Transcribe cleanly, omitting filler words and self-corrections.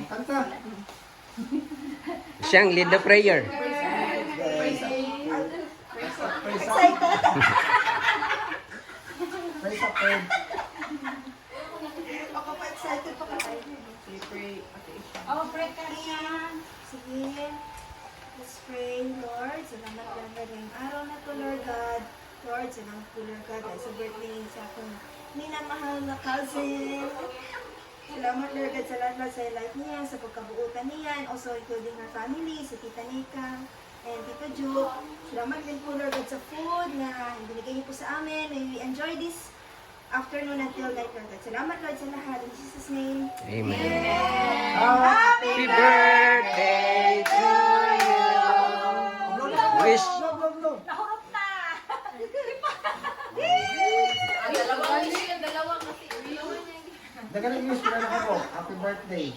Kanta. Siyang lead the prayer. Excited? Praise the Lord. Ako pa excited pa kasi. Oh, pray ka niya. Sige. Let's pray, Lord. Salamat lang na rin araw na to, Lord God. Lord, salamat po, Lord God, dahil sa birthday sa akong minamahal na cousin. Salamat, Lord God, sa lahat sa life niya, sa pagkabuutan niya, and also including her family, si Tita Nika, and Tita Ju. Salamat din po, Lord God, sa food na binigay niyo po sa amin. May we enjoy this afternoon until night, Lord God. Salamat, Lord, sa lahat. In Jesus' name. Amen. Happy Happy birthday to you. Wish. Nahurot na. Ang dalawang kasi. Dagan yung wish ko na ako. Happy birthday.